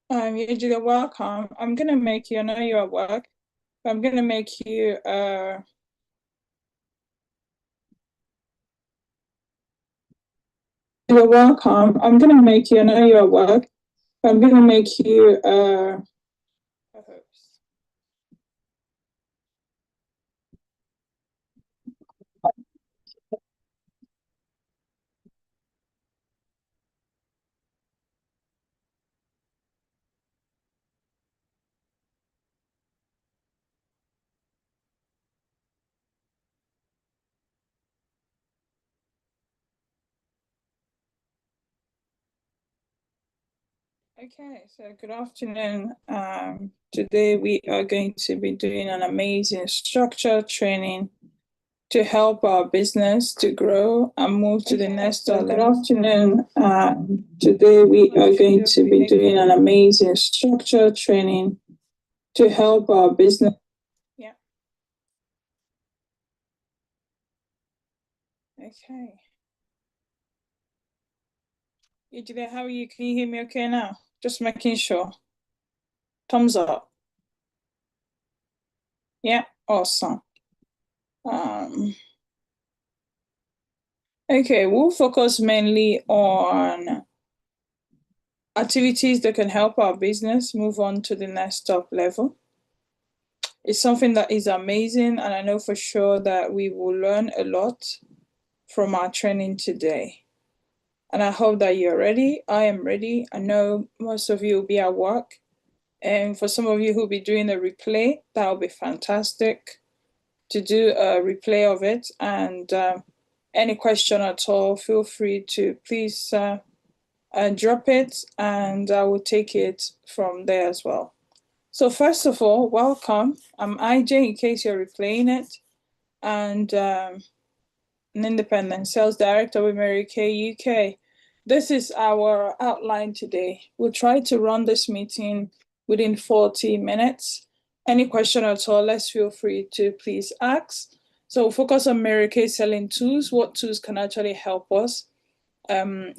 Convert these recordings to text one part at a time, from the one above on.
You're welcome. I'm gonna make you, I know you're at work, but I'm gonna make you you're welcome. I'm gonna make you, I know you're at work, but I'm gonna make you a host. Okay, so good afternoon. Today we are going to be doing an amazing structured training to help our business to grow and move to the next level. Good afternoon. Today we are going to be doing an amazing structured training to help our business. Yeah. Okay. Ejide, how are you? Can you hear me okay now? Just making sure. Thumbs up. Yeah, awesome. Okay, we'll focus mainly on activities that can help our business move on to the next top level. It's something that is amazing, and I know for sure that we will learn a lot from our training today. And I hope that you're ready. I am ready. I know most of you will be at work. And for some of you who'll be doing a replay, that'll be fantastic to do a replay of it. And any question at all, feel free to please drop it, and I will take it from there as well. So first of all, welcome. I'm IJ, in case you're replaying it, and an independent sales director with Mary Kay UK. This is our outline today. We'll try to run this meeting within 40 minutes. Any question at all, let's feel free to please ask. So we'll focus on Mary Kay selling tools, what tools can actually help us.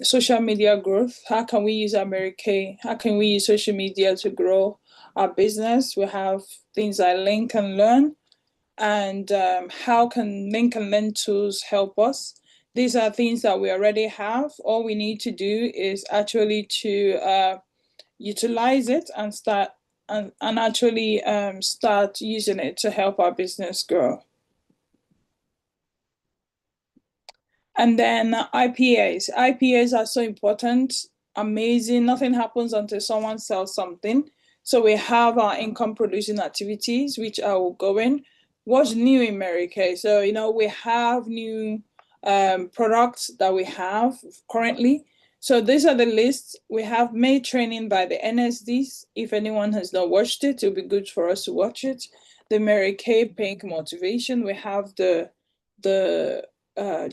Social media growth, how can we use our Mary Kay? How can we use social media to grow our business? We have things like Link and Learn, and how can Link and Learn tools help us? These are things that we already have. All we need to do is actually to utilize it and start and actually start using it to help our business grow. And then IPAs. IPAs are so important, amazing. Nothing happens until someone sells something. So we have our income producing activities, which I will go in. What's new in Mary Kay? So, we have new products that we have currently. So these are the lists. We have May training by the NSDs. If anyone has not watched it, it'll be good for us to watch it. The Mary Kay Pink Motivation. We have the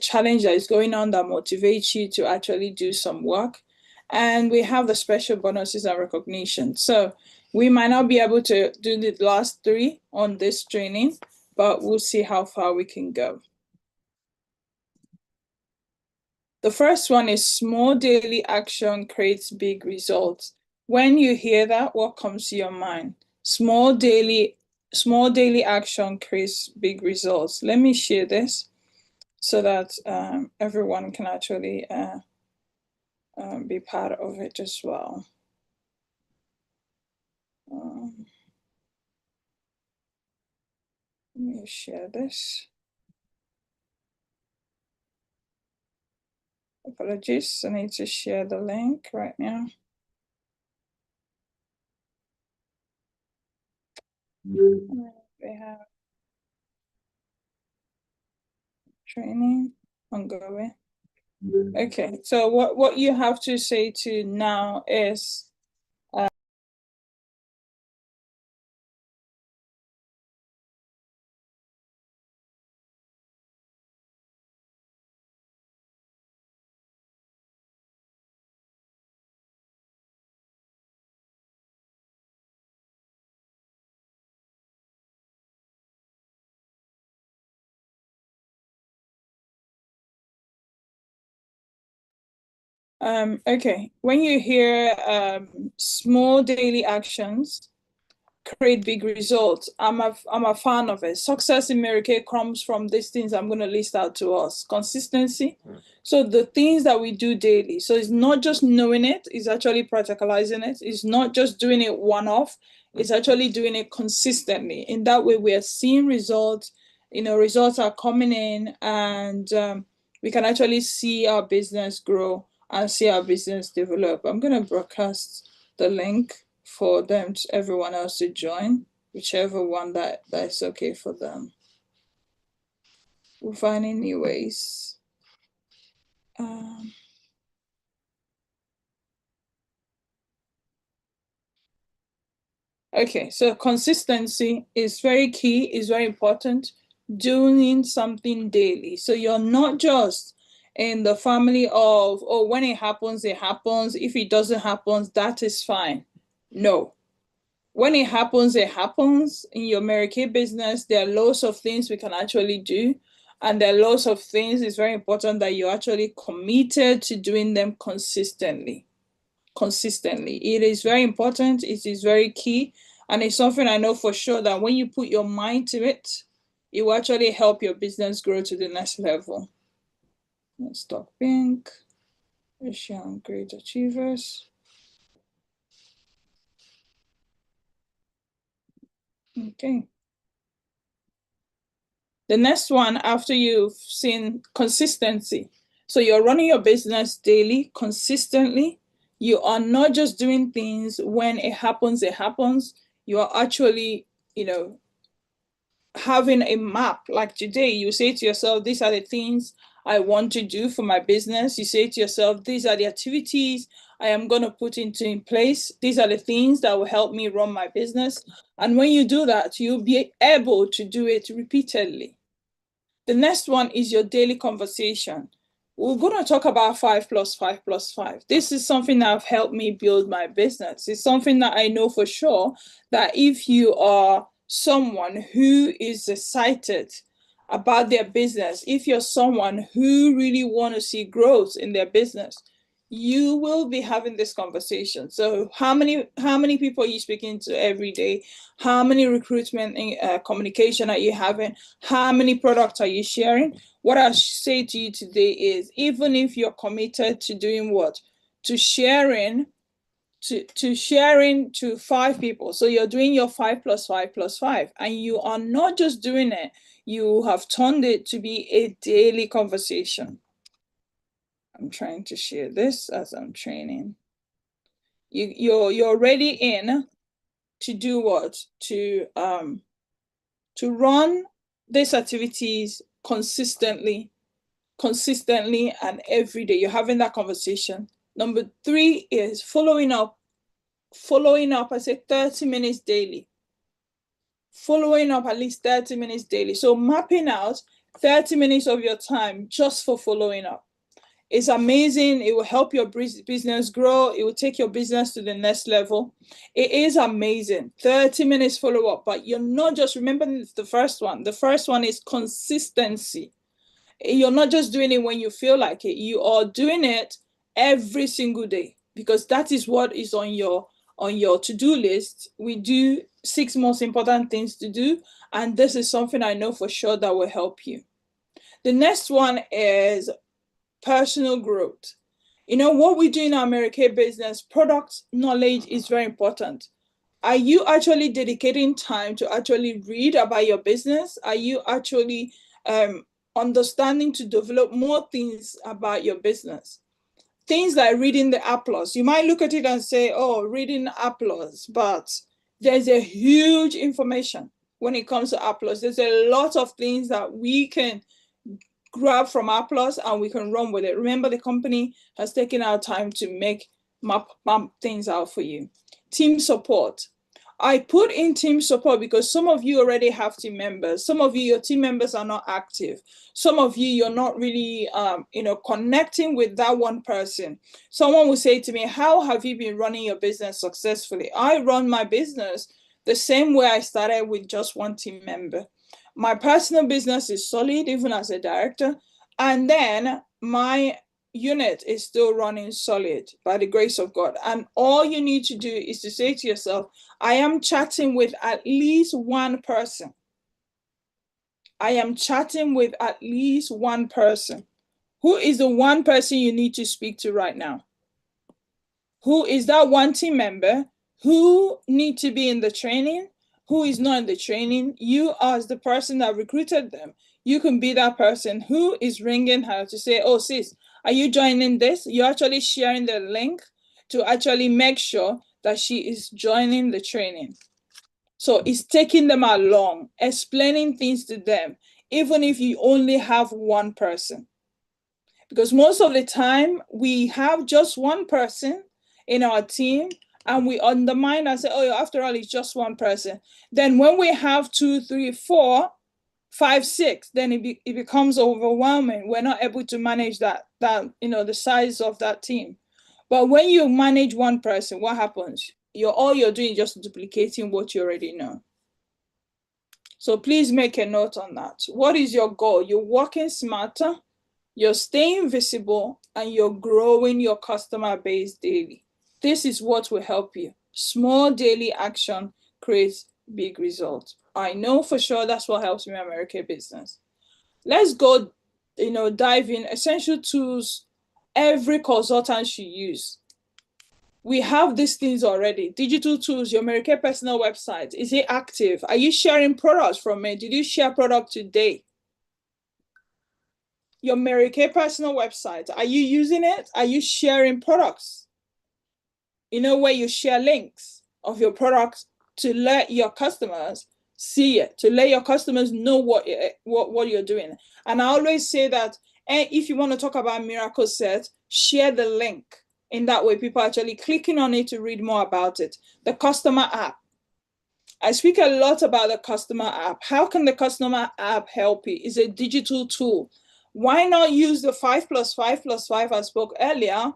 challenge that is going on that motivates you to actually do some work. And we have the special bonuses and recognition. So we might not be able to do the last three on this training, but we'll see how far we can go. The first one is small daily action creates big results. When you hear that, what comes to your mind? Small daily action creates big results. Let me share this so that everyone can actually be part of it as well. Let me share this. Apologies, I need to share the link right now. We have training ongoing. Okay, so what you have to say to now is Okay, when you hear small daily actions create big results, I'm a fan of it. Success in Mary Kay comes from these things I'm going to list out to us. Consistency. So the things that we do daily. So it's not just knowing it, it's actually practicalizing it. It's not just doing it one-off, it's actually doing it consistently. In that way, we are seeing results, results are coming in, and we can actually see our business grow and see our business develop. I'm going to broadcast the link for them, everyone else to join, whichever one that's okay for them. We're finding new ways. Okay, so consistency is very key, is very important. Doing something daily. So you're not just in the family of, oh, when it happens, it happens. If it doesn't happen, that is fine. No. When it happens, it happens. In your Mary Kay business, there are lots of things we can actually do. And there are lots of things. It's very important that you're actually committed to doing them consistently. Consistently. It is very important. It is very key. And it's something I know for sure that when you put your mind to it, it will actually help your business grow to the next level. Let's stop pink. Asian Great Achievers. Okay. The next one, after you've seen consistency. So you're running your business daily, consistently. You are not just doing things when it happens, it happens. You are actually, having a map. Like today, you say to yourself, these are the things I want to do for my business. You say to yourself, these are the activities I am going to put in place. These are the things that will help me run my business. And when you do that, you'll be able to do it repeatedly. The next one is your daily conversation. We're going to talk about 5+5+5. This is something that have helped me build my business. It's something that I know for sure that if you are someone who is excited about their business, if you're someone who really want to see growth in their business, you will be having this conversation. So how many people are you speaking to every day? How many recruitment communication are you having? How many products are you sharing? What I say to you today is, even if you're committed to doing what? To sharing to 5 people. So you're doing your 5+5+5, and you are not just doing it, you have turned it to be a daily conversation. I'm trying to share this as I'm training. You're ready in to do what? To run these activities consistently and every day. You're having that conversation. Number 3 is following up. I say 30 minutes daily. Following up at least 30 minutes daily. So mapping out 30 minutes of your time just for following up. It's amazing. It will help your business grow. It will take your business to the next level. It is amazing. 30 minutes follow-up, but you're not just remembering the first one. The first one is consistency. You're not just doing it when you feel like it. You are doing it every single day, because that is what is on your to-do list. We do 6 most important things to do, and this is something I know for sure that will help you. The next one is personal growth. What we do in our Mary Kay business, product knowledge is very important. Are you actually dedicating time to actually read about your business? Are you actually understanding to develop more things about your business? Things like reading the applause. You might look at it and say, oh, reading applause, but there's a huge information when it comes to applause. There's a lot of things that we can grab from applause and we can run with it. Remember, the company has taken our time to map things out for you. Team support. I put in team support because some of you already have team members. Some of you, your team members are not active. Some of you, you're not really, connecting with that one person. Someone will say to me, how have you been running your business successfully? I run my business the same way I started, with just one team member. My personal business is solid, even as a director. And then my unit is still running solid by the grace of God. And all you need to do is to say to yourself, I am chatting with at least one person. I am chatting with at least one person. Who is the one person you need to speak to right now? Who is that one team member who need to be in the training? Who is not in the training? You as the person that recruited them, you can be that person who is ringing her to say, oh sis, are you joining this? You're actually sharing the link to actually make sure that she is joining the training. So it's taking them along, explaining things to them, even if you only have one person. Because most of the time we have just one person in our team and we undermine and say, oh, after all, it's just one person. Then when we have 2, 3, 4, 5, 6, then it becomes overwhelming. We're not able to manage that, the size of that team. But when you manage one person, what happens? All you're doing is just duplicating what you already know. So please make a note on that. What is your goal? You're working smarter, you're staying visible, and you're growing your customer base daily. This is what will help you. Small daily action creates big results. I know for sure that's what helps me in American business. Let's go, dive in essential tools every consultant should use. We have these things already. Digital tools, your American personal website. Is it active? Are you sharing products from it? Did you share product today? Your Mary Kay personal website, are you using it? Are you sharing products? Where you share links of your products to let your customers see it, to let your customers know what you're doing. And I always say that if you want to talk about Miracle Set, share the link. In that way, people are actually clicking on it to read more about it. The customer app. I speak a lot about the customer app. How can the customer app help you? It's a digital tool. Why not use the 5+5+5 I spoke earlier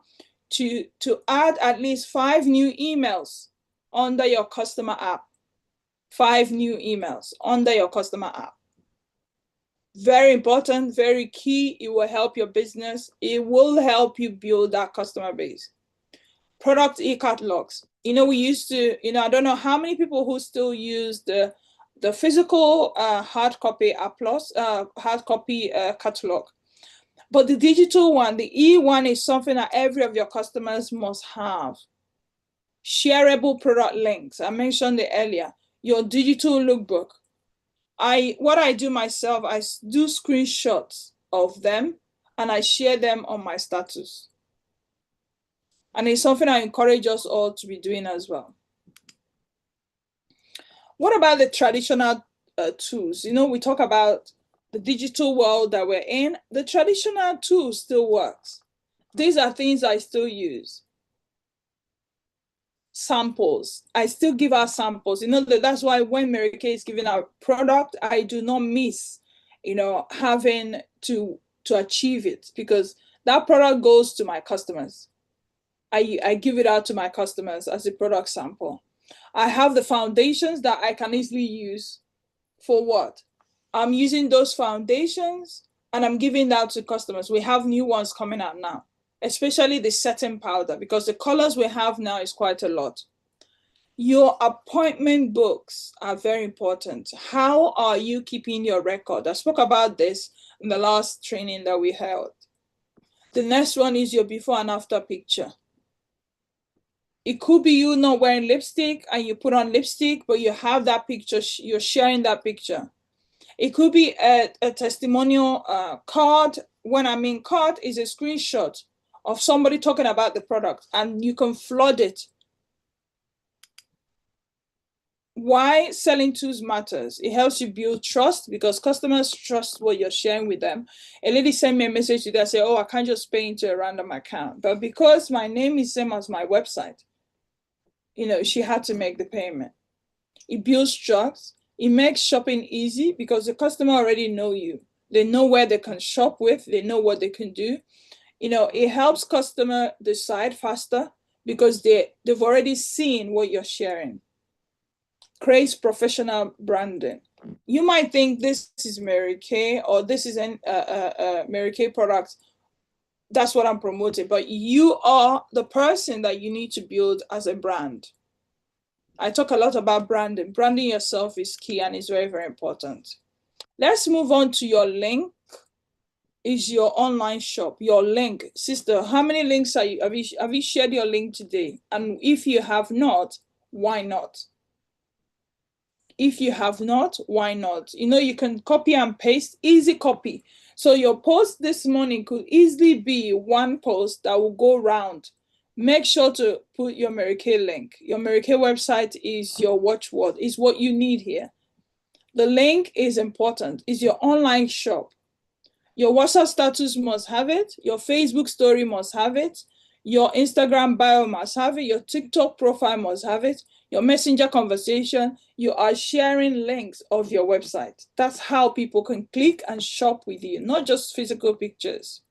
to add at least 5 new emails under your customer app? 5 new emails under your customer app. Very important, very key. It will help your business. It will help you build that customer base. Product e-catalogs. We used to, I don't know how many people who still use the physical hard copy catalog. But the digital one, the E1, is something that every of your customers must have. Shareable product links. I mentioned it earlier. Your digital lookbook. What I do myself, I do screenshots of them and I share them on my status. And it's something I encourage us all to be doing as well. What about the traditional tools? We talk about the digital world that we're in. The traditional tool still works. These are things I still use. Samples. I still give out samples. That's why when Mary Kay is giving out product, I do not miss, having to achieve it, because that product goes to my customers. I give it out to my customers as a product sample. I have the foundations that I can easily use. For what? I'm using those foundations and I'm giving that to customers. We have new ones coming out now, especially the setting powder, because the colors we have now is quite a lot. Your appointment books are very important. How are you keeping your record? I spoke about this in the last training that we held. The next one is your before and after picture. It could be you not wearing lipstick and you put on lipstick, but you have that picture, you're sharing that picture. It could be a testimonial card. When I mean card, is a screenshot of somebody talking about the product and you can flood it. Why selling tools matters? It helps you build trust because customers trust what you're sharing with them. A lady sent me a message today and said, oh, I can't just pay into a random account. But because my name is same as my website, she had to make the payment. It builds trust. It makes shopping easy because the customer already know you. They know where they can shop with. They know what they can do. It helps customer decide faster because they've already seen what you're sharing. Creates professional branding. You might think this is Mary Kay or this is a Mary Kay product. That's what I'm promoting. But you are the person that you need to build as a brand. I talk a lot about branding. Branding yourself is key and is very, very important. Let's move on to your link. Is your online shop, your link. Sister, how many links have you shared your link today? And if you have not, why not? If you have not, why not? You can copy and paste, easy copy. So your post this morning could easily be one post that will go round. Make sure to put your Mary Kay link. Your Mary Kay website is your watchword, is what you need here. The link is important, is your online shop. Your WhatsApp status must have it. Your Facebook story must have it. Your Instagram bio must have it. Your TikTok profile must have it. Your Messenger conversation, you are sharing links of your website. That's how people can click and shop with you, not just physical pictures.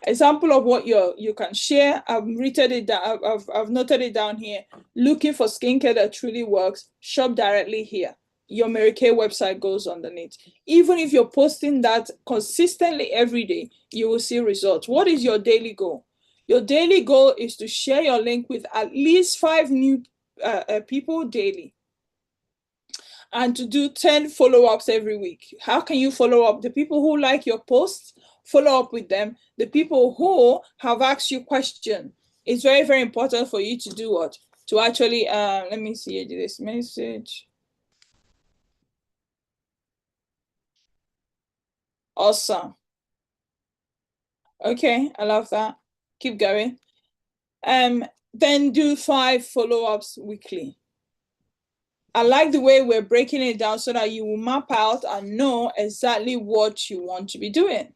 Example of what you can share. I've written it down. I've noted it down here. Looking for skincare that truly works, shop directly here. Your Mary Kay website goes underneath. Even if you're posting that consistently every day, you will see results. What is your daily goal? Your daily goal is to share your link with at least 5 new people daily, and to do 10 follow-ups every week. How can you follow up? The people who like your posts, follow up with them. The people who have asked you questions, it's very, very important for you to do what? To actually, let me see this message. Awesome. Okay, I love that. Keep going. Then do 5 follow-ups weekly. I like the way we're breaking it down so that you will map out and know exactly what you want to be doing.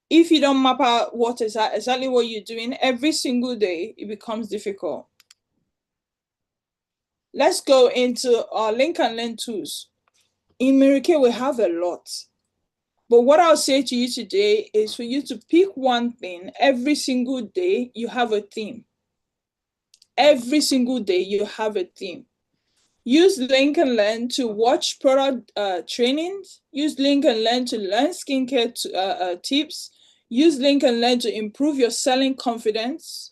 If you don't map out what is exactly what you're doing every single day, it becomes difficult. Let's go into our link and learn tools. In Mary Kay, we have a lot. But what I'll say to you today is for you to pick one thing. Every single day, you have a theme. Every single day, you have a theme. Use Link and Learn to watch product trainings. Use Link and Learn to learn skincare tips. Use Link and Learn to improve your selling confidence.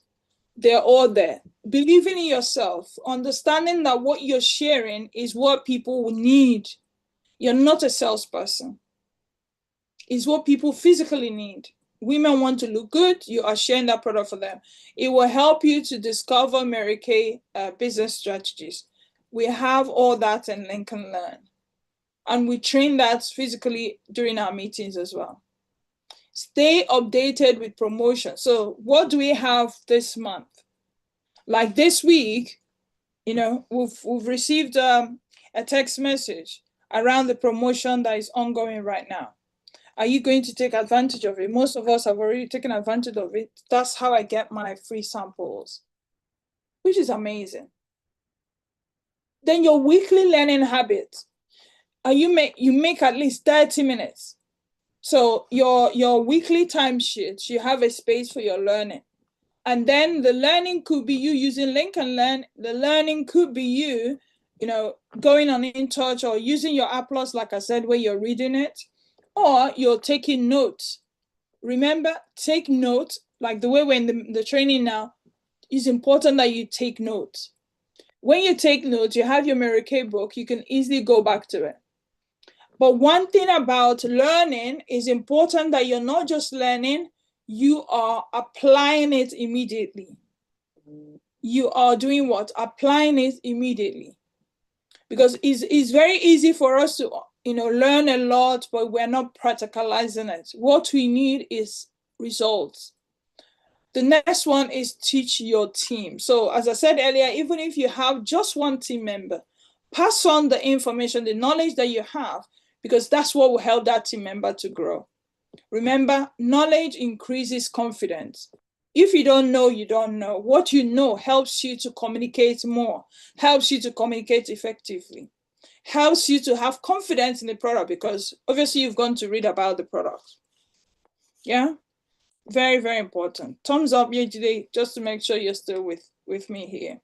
They're all there. Believing in yourself, understanding that what you're sharing is what people need. You're not a salesperson. It's what people physically need. Women want to look good. You are sharing that product for them. It will help you to discover Mary Kay business strategies. We have all that in Link and Learn. And we train that physically during our meetings as well. Stay updated with promotion. So what do we have this month? Like this week, we've received a text message around the promotion that is ongoing right now. Are you going to take advantage of it? Most of us have already taken advantage of it. That's how I get my free samples, which is amazing. Then your weekly learning habits. You make at least 30 minutes. So your weekly timesheets, you have a space for your learning. And then the learning could be you using Link and Learn. The learning could be you, going on InTouch or using your Applause, like I said, where you're reading it, or you're taking notes. Remember, take notes, like the way we're in the training now. It's important that you take notes. When you take notes, you have your Mary Kay book, you can easily go back to it. But one thing about learning is important that you're not just learning, you are applying it immediately. You are doing what? Applying it immediately. Because it's very easy for us to learn a lot, but we're not practicalizing it. What we need is results. The next one is teach your team. So as I said earlier, even if you have just one team member, pass on the information, the knowledge that you have, because that's what will help that team member to grow. Remember, knowledge increases confidence. If you don't know, you don't know. What you know helps you to communicate more, helps you to communicate effectively, helps you to have confidence in the product, because obviously you've gone to read about the product. Yeah, very, very important. Thumbs up here today, just to make sure you're still with me here.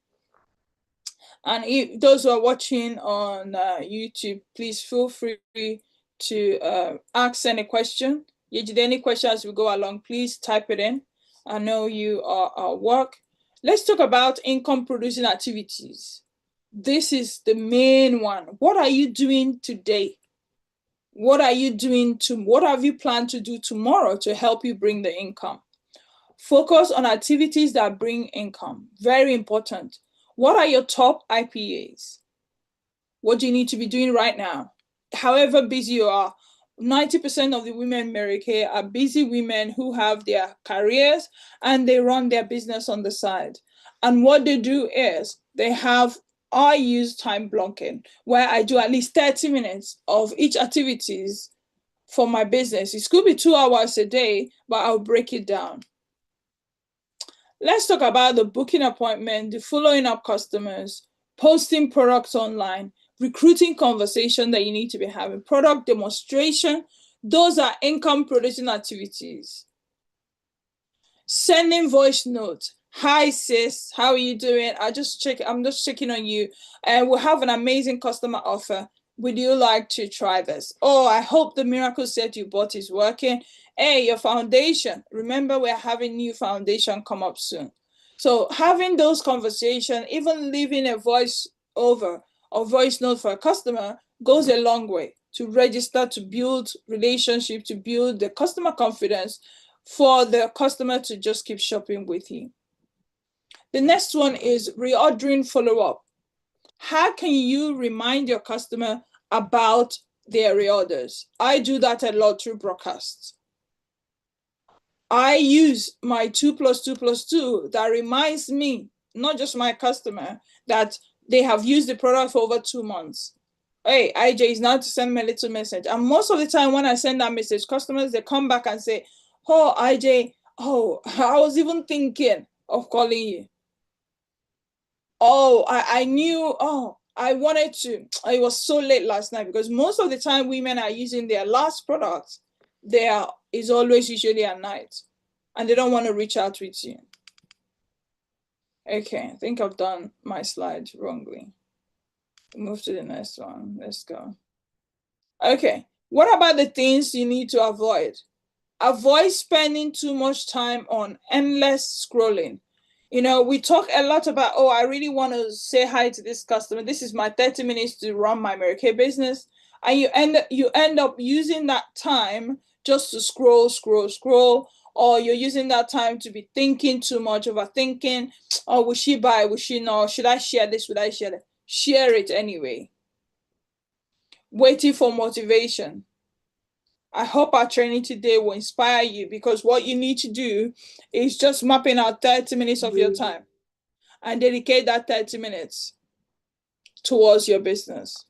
And if those who are watching on YouTube, please feel free to ask any question. Yejide, any questions as we go along, please type it in. I know you are at work. Let's talk about income producing activities. This is the main one. What are you doing today? What are you doing what have you planned to do tomorrow to help you bring the income? Focus on activities that bring income. Very important. What are your top IPAs? What do you need to be doing right now? However busy you are, 90% of the women in America are busy women who have their careers and they run their business on the side. And what they do is I use time blocking where I do at least 30 minutes of each activities for my business. It could be 2 hours a day, but I'll break it down. Let's talk about the booking appointment, the following up customers, posting products online, recruiting conversation that you need to be having, product demonstration. Those are income producing activities. Sending voice notes. Hi sis, how are you doing? I'm just checking on you. And we'll have an amazing customer offer. Would you like to try this? Oh, I hope the miracle set you bought is working. Hey, your foundation. Remember, we're having new foundation come up soon. So having those conversations, even leaving a voice over or voice note for a customer goes a long way to register, to build relationship, to build the customer confidence for the customer to just keep shopping with you. The next one is reordering follow-up. How can you remind your customer about their reorders? I do that a lot through broadcasts. I use my 2+2+2 that reminds me, not just my customer, that they have used the product for over 2 months. Hey, IJ is now to send me a little message. And most of the time when I send that message, customers, they come back and say, oh, IJ, oh, I was even thinking of calling you. Oh, I knew, oh, I wanted to, it was so late last night, because most of the time women are using their last product. Is always usually at night and they don't want to reach out with you. Okay, I think I've done my slide wrongly. Move to the next one. Let's go. Okay, what about the things you need to avoid? Avoid spending too much time on endless scrolling. You know, we talk a lot about, oh, I really want to say hi to this customer. This is my 30 minutes to run my Mary Kay business. And you end up using that time just to scroll, or you're using that time to be thinking too much, overthinking. Oh, will she buy? Will she not? Should I share this? Would I share that? Share it anyway. Waiting for motivation. I hope our training today will inspire you, because what you need to do is just mapping out 30 minutes of your time and dedicate that 30 minutes towards your business.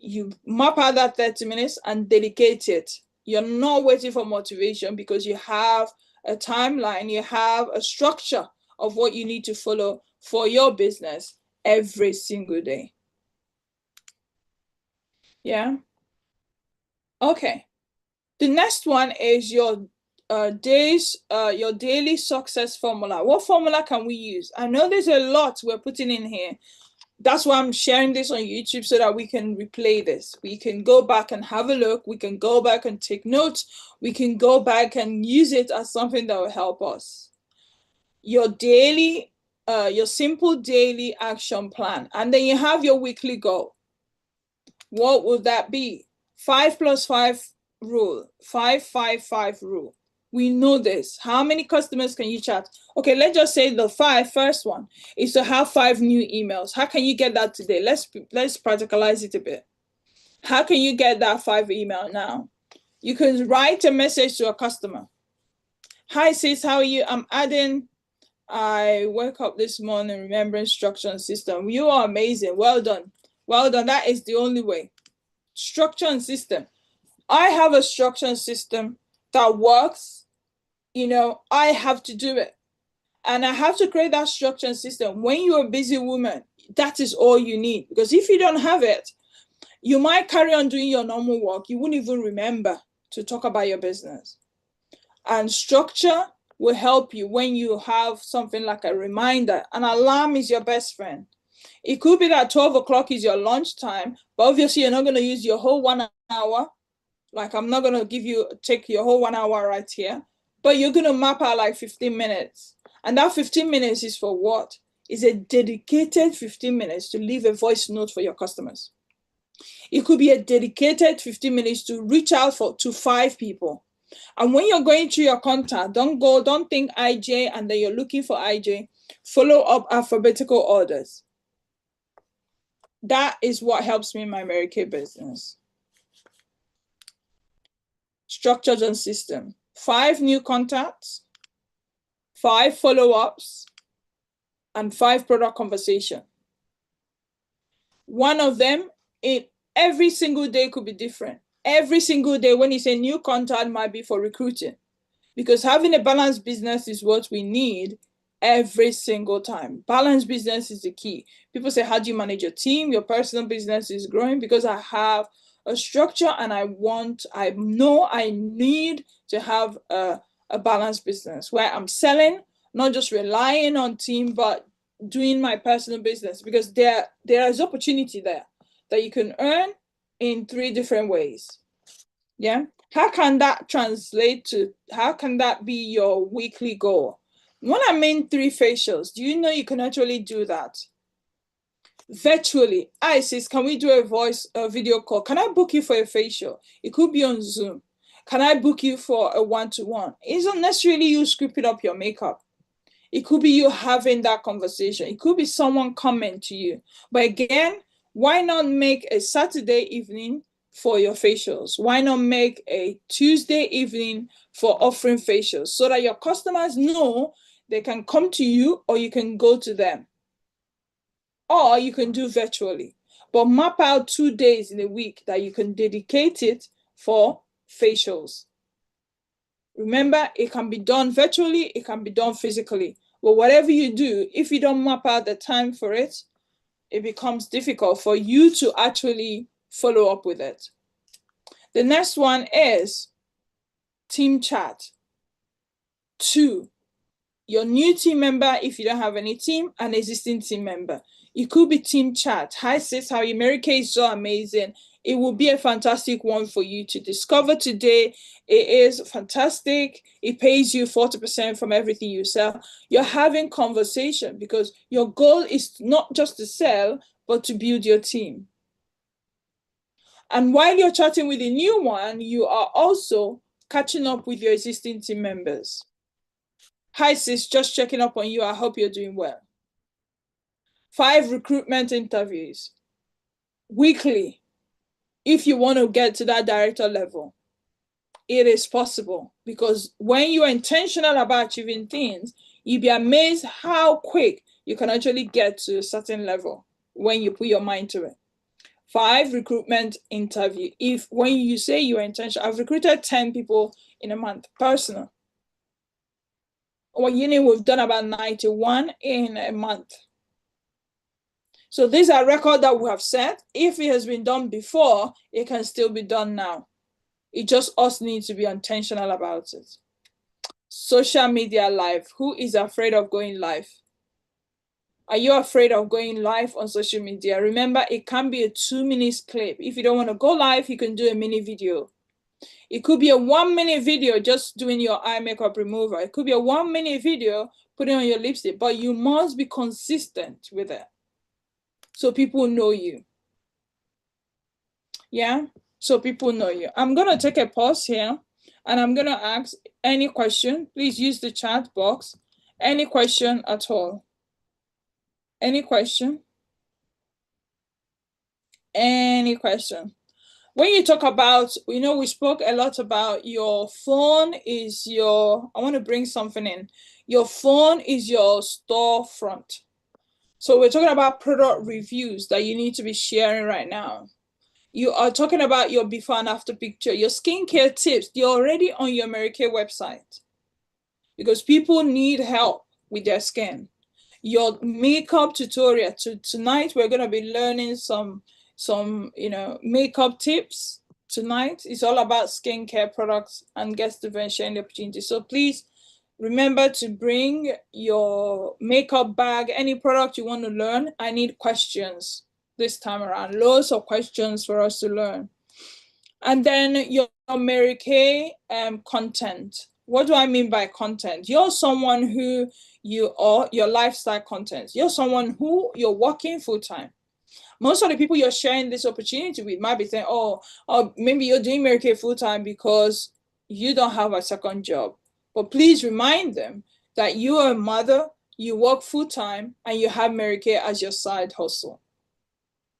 You map out that 30 minutes and dedicate it. You're not waiting for motivation, because you have a timeline, you have a structure of what you need to follow for your business every single day. Yeah. Okay. The next one is your daily success formula. What formula can we use? I know there's a lot we're putting in here. That's why I'm sharing this on YouTube, so that we can replay this. We can go back and have a look. We can go back and take notes. We can go back and use it as something that will help us. Your simple daily action plan. And then you have your weekly goal. What would that be? 5+5 rule, 5-5-5 rule. We know this. How many customers can you chat? Okay, let's just say the first one is to have 5 new emails. How can you get that today? Let's practicalize it a bit. How can you get that 5 email now? You can write a message to a customer. Hi sis, how are you? I'm adding. I woke up this morning remembering structure and system. You are amazing. Well done. Well done. That is the only way. Structure and system. I have a structure and system that works. You know, I have to do it. And I have to create that structure and system. When you're a busy woman, that is all you need. Because if you don't have it, you might carry on doing your normal work. You wouldn't even remember to talk about your business. And structure will help you when you have something like a reminder. An alarm is your best friend. It could be that 12 o'clock is your lunch time, but obviously you're not going to use your whole 1 hour Like, I'm not going to take your whole 1 hour right here, but you're going to map out like 15 minutes. And that 15 minutes is for what? Is a dedicated 15 minutes to leave a voice note for your customers. It could be a dedicated 15 minutes to reach out to 5 people. And when you're going through your contact, don't think IJ and then you're looking for IJ. Follow up alphabetical orders. That is what helps me in my Mary Kay business. Structures and system. 5 new contacts, 5 follow-ups, and 5 product conversation. One of them, every single day could be different. Every single day when it's a new contact might be for recruiting, because having a balanced business is what we need every single time. Balanced business is the key. People say, how do you manage your team? Your personal business is growing because I have a structure and I know I need to have a balanced business where I'm selling, not just relying on team, but doing my personal business, because there is opportunity there that you can earn in 3 different ways. Yeah. How can that be your weekly goal? When I mean 3 facials, do you know you can actually do that virtually? Sis, can we do a video call? Can I book you for a facial? It could be on Zoom. Can I book you for a one-to-one? It's not necessarily you scripting up your makeup. It could be you having that conversation. It could be someone coming to you. But again, why not make a Saturday evening for your facials? Why not make a Tuesday evening for offering facials so that your customers know they can come to you or you can go to them? Or you can do virtually. But map out 2 days in a week that you can dedicate it for facials. Remember, it can be done virtually, it can be done physically. But whatever you do, if you don't map out the time for it, it becomes difficult for you to actually follow up with it. The next one is team chat. 2, your new team member, if you don't have any team, an existing team member. It could be team chat. Hi sis, how are you? Mary Kay is so amazing. It will be a fantastic one for you to discover today. It is fantastic. It pays you 40% from everything you sell. You're having conversation because your goal is not just to sell, but to build your team. And while you're chatting with the new one, you are also catching up with your existing team members. Hi sis, just checking up on you. I hope you're doing well. 5 recruitment interviews weekly. If you want to get to that director level, it is possible, because when you're intentional about achieving things, you'll be amazed how quick you can actually get to a certain level when you put your mind to it. 5 recruitment interview. When you say you are intentional, I've recruited 10 people in a month, personal. Well, we've done about 91 in a month. So these are records that we have set. If it has been done before, it can still be done now. It just us needs to be intentional about it. Social media live. Who is afraid of going live? Are you afraid of going live on social media? Remember, it can be a 2-minute clip. If you don't want to go live, you can do a mini video. It could be a 1-minute video just doing your eye makeup remover. It could be a 1-minute video putting on your lipstick, but you must be consistent with it so people know you. Yeah, so people know you. I'm going to take a pause here and I'm going to ask any question. Please use the chat box. Any question at all? Any question? Any question? When you talk about, we spoke a lot about your phone is I want to bring something in. Your phone is your storefront. So we're talking about product reviews that you need to be sharing right now. You are talking about your before and after picture, your skincare tips. They're already on your Mary Kay website because people need help with their skin. Your makeup tutorial. Tonight, we're going to be learning some makeup tips. Tonight, it's all about skincare products and guest event sharing the opportunity. So please remember to bring your makeup bag, any product you want to learn. I need questions this time around. Loads of questions for us to learn. And then your Mary Kay content. What do I mean by content? You're someone who you are, your lifestyle content. You're someone who you're working full time. Most of the people you're sharing this opportunity with might be saying, oh, maybe you're doing Mary Kay full time because you don't have a second job. But please remind them that you are a mother, you work full time, and you have Mary Kay as your side hustle,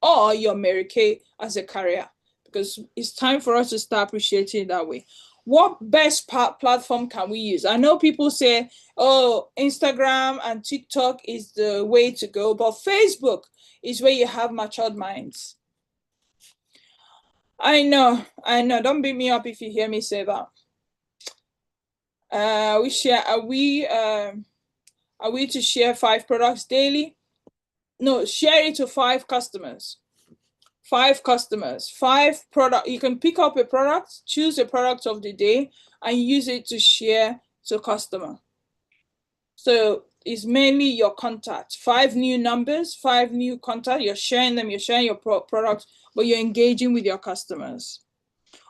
or your Mary Kay as a career, because it's time for us to start appreciating it that way. What best platform can we use? I know people say, oh, Instagram and TikTok is the way to go, but Facebook is where you have matured minds. I know. Don't beat me up if you hear me say that. Are we to share 5 products daily? No, share it to 5 customers. 5 customers, 5 product. You can pick up a product, choose a product of the day, and use it to share to customer. So it's mainly your contact. 5 new numbers, 5 new contacts. You're sharing them. You're sharing your product, but you're engaging with your customers.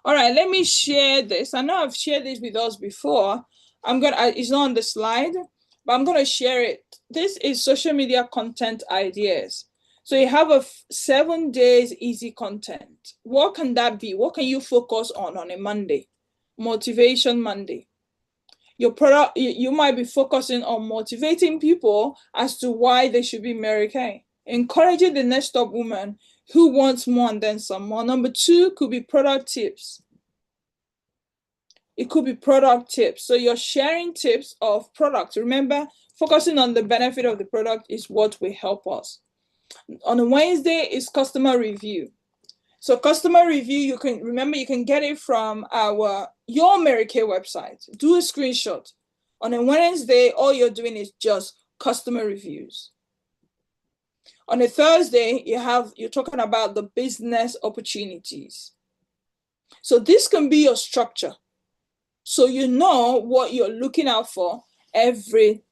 All right, let me share this. I know I've shared this with us before. It's not on the slide, but I'm gonna share it. This is social media content ideas. So you have a 7 days easy content. What can that be? What can you focus on a Monday? Motivation Monday. Your product, you might be focusing on motivating people as to why they should be Mary Kay. Encouraging the next top woman who wants more and then some more. Number 2 could be product tips. It could be product tips. So you're sharing tips of products. Remember, focusing on the benefit of the product is what will help us. On a Wednesday is customer review. So customer review, you can get it from your Mary Kay website. Do a screenshot. On a Wednesday, all you're doing is just customer reviews. On a Thursday, you're talking about the business opportunities. So this can be your structure. So you know what you're looking out for you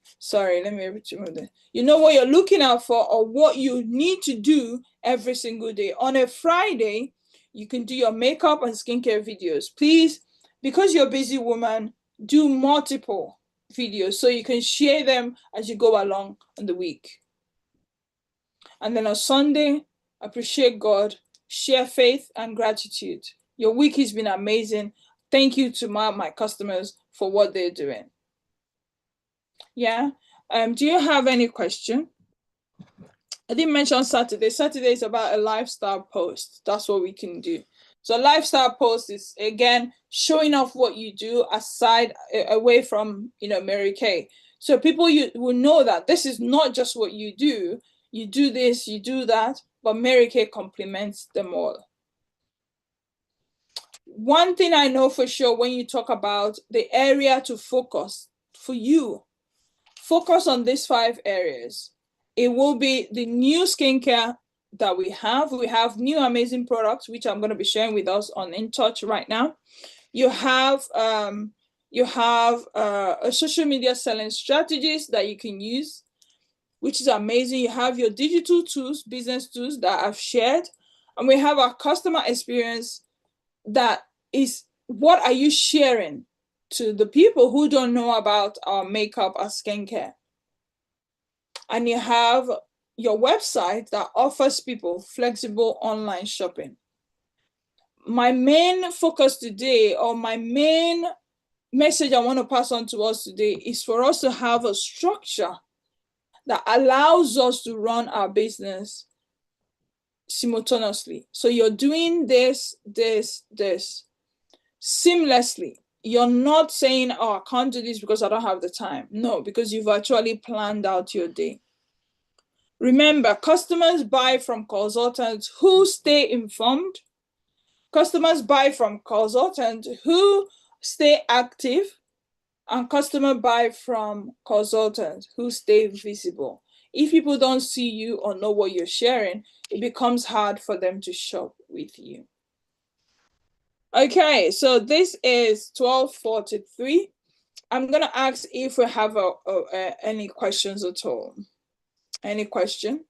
know what you're looking out for or what you need to do every single day. On a Friday, you can do your makeup and skincare videos. Please, because you're a busy woman, do multiple videos so you can share them as you go along in the week. And then on Sunday, appreciate God, share faith and gratitude. Your week has been amazing. Thank you to my customers for what they're doing. Yeah. Do you have any question? I didn't mention Saturday. Saturday is about a lifestyle post. That's what we can do. So lifestyle post is, again, showing off what you do away from, Mary Kay. So people will know that this is not just what you do. You do this, you do that, but Mary Kay complements them all. One thing I know for sure, when you talk about the area to focus for you, focus on these 5 areas. It will be the new skincare that we have. We have new amazing products, which I'm going to be sharing with us on InTouch right now. You have a social media selling strategies that you can use, which is amazing. You have your digital tools, business tools that I've shared. And we have our customer experience, that is, what are you sharing to the people who don't know about our makeup or skincare? And you have your website that offers people flexible online shopping. My main focus today, or my main message I want to pass on to us today, is for us to have a structure that allows us to run our business simultaneously. So you're doing this seamlessly. You're not saying, oh, I can't do this because I don't have the time. No, because you've actually planned out your day. Remember, customers buy from consultants who stay informed. Customers buy from consultants who stay active. And customers buy from consultants who stay visible. If people don't see you or know what you're sharing, it becomes hard for them to shop with you. Okay, so this is 12:43. I'm going to ask if we have any questions at all. Any question?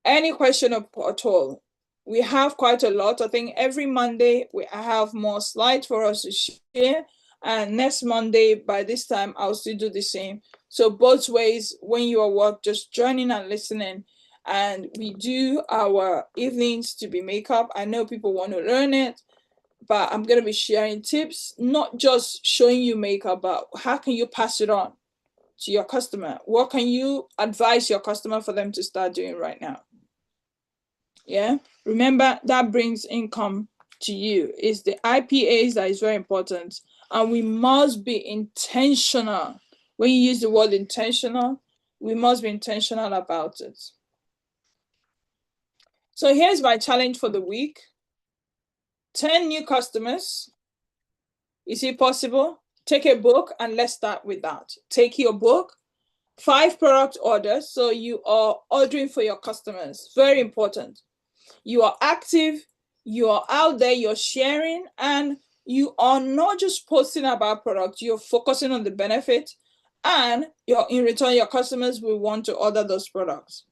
Any question at all? We have quite a lot. I think every Monday I have more slides for us to share. And next Monday, by this time, I'll still do the same. So both ways, when you are at work, just joining and listening. And we do our evenings to be makeup. I know people want to learn it, but I'm going to be sharing tips, not just showing you makeup, but how can you pass it on to your customer? What can you advise your customer for them to start doing right now? Yeah, remember that brings income to you. It's the IPAs that is very important, and we must be intentional. When you use the word intentional, we must be intentional about it. So here's my challenge for the week. 10 new customers. Is it possible? Take a book and let's start with that. Take your book, 5 product orders. So you are ordering for your customers. Very important. You are active, you are out there, you're sharing, and you are not just posting about products, you're focusing on the benefit, and in return, your customers will want to order those products.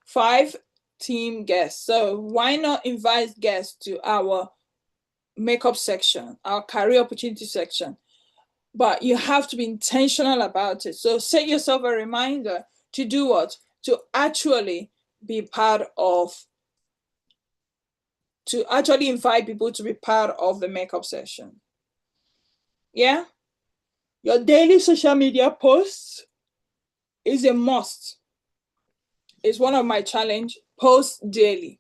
5, team guests. So why not invite guests to our makeup section, our career opportunity section? But you have to be intentional about it. So set yourself a reminder to do what? To actually be part of, to actually invite people to be part of the makeup session. Yeah? Your daily social media posts is a must. It's one of my challenge. Post daily.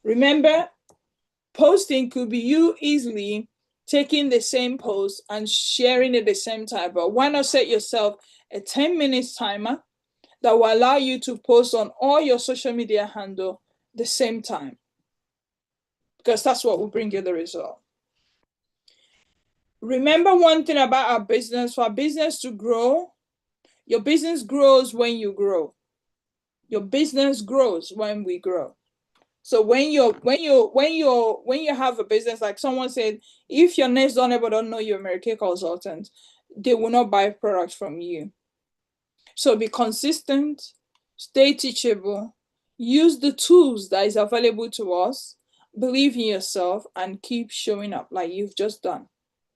Remember, posting could be you easily taking the same post and sharing it at the same time. But why not set yourself a 10 minutes timer that will allow you to post on all your social media handle the same time? Because that's what will bring you the result. Remember one thing about our business: for our business to grow, your business grows when you grow. Your business grows when we grow. So when you have a business, like someone said, if your next door neighbor don't know you're a Mary Kay consultant, they will not buy products from you. So be consistent, stay teachable, use the tools that is available to us, believe in yourself, and keep showing up like you've just done.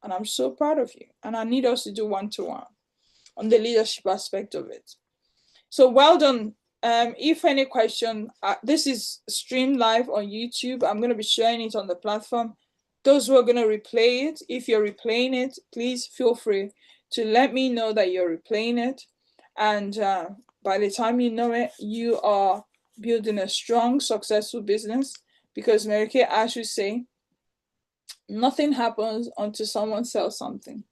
And I'm so proud of you. And I need us to do one-to-one on the leadership aspect of it. So well done. If any question, this is streamed live on YouTube. I'm going to be sharing it on the platform. Those who are going to replay it, if you're replaying it, please feel free to let me know that you're replaying it. And by the time you know it, you are building a strong, successful business, because Mary Kay, as you say, nothing happens until someone sells something.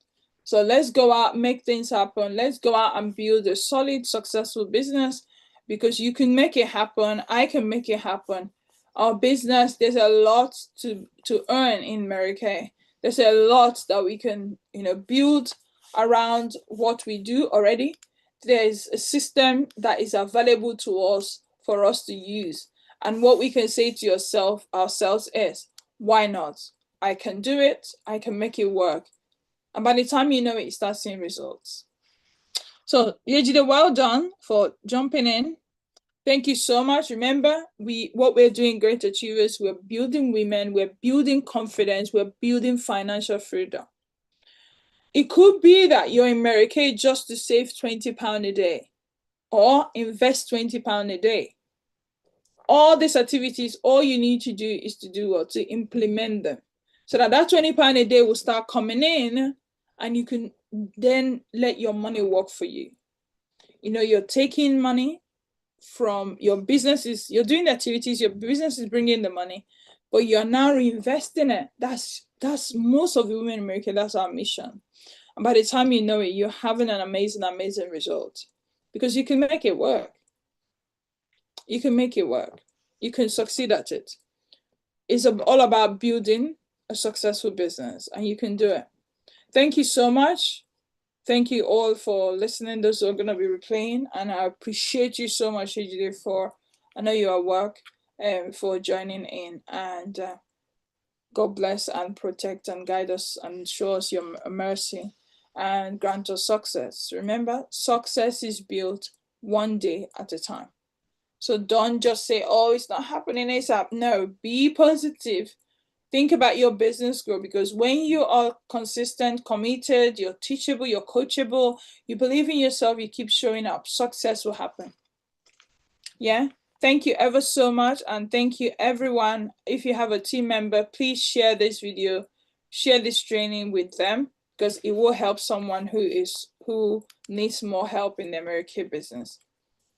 So let's go out, make things happen. Let's go out and build a solid, successful business, because you can make it happen. I can make it happen. Our business, there's a lot to earn in Mary Kay. There's a lot that we can, build around what we do already. There's a system that is available to us for us to use. And what we can say to ourselves is, why not? I can do it. I can make it work. And by the time you know it, you start seeing results. So, Yejide, well done for jumping in. Thank you so much. Remember, what we're doing, Great Achievers, we're building women, we're building confidence, we're building financial freedom. It could be that you're in Mary Kay just to save £20 a day or invest £20 a day. All these activities, all you need to do is to do what? To implement them. So that £20 a day will start coming in, and you can then let your money work for you. You're taking money from your businesses, you're doing the activities, your business is bringing the money, but you're now reinvesting it. That's most of the women in America, that's our mission. And by the time you know it, you're having an amazing, amazing result, because you can make it work. You can make it work. You can succeed at it. It's all about building a successful business, and you can do it. Thank you so much. Thank you all for listening. Those who are going to be replaying, and I appreciate you so much, Ejide, I know you're at work, for joining in. And God bless and protect and guide us and show us your mercy and grant us success. Remember, success is built one day at a time. So don't just say, oh, it's not happening ASAP. No, be positive. Think about your business growth, because when you are consistent, committed, you're teachable, you're coachable, you believe in yourself, you keep showing up, success will happen. Yeah. Thank you ever so much. And thank you, everyone. If you have a team member, please share this video, share this training with them, because it will help someone who needs more help in the American business.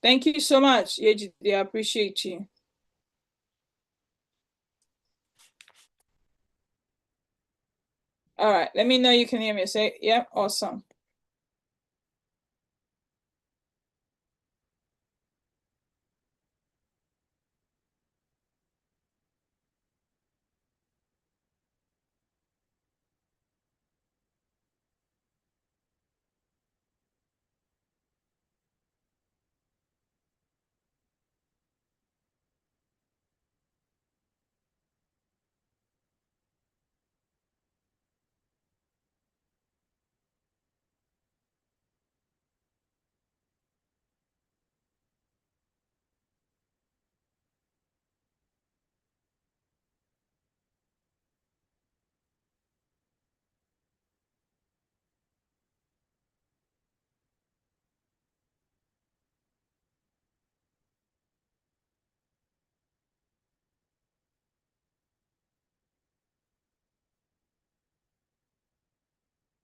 Thank you so much, Yejide. I appreciate you. All right. Let me know you can hear me. Say, yeah, awesome.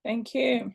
Thank you.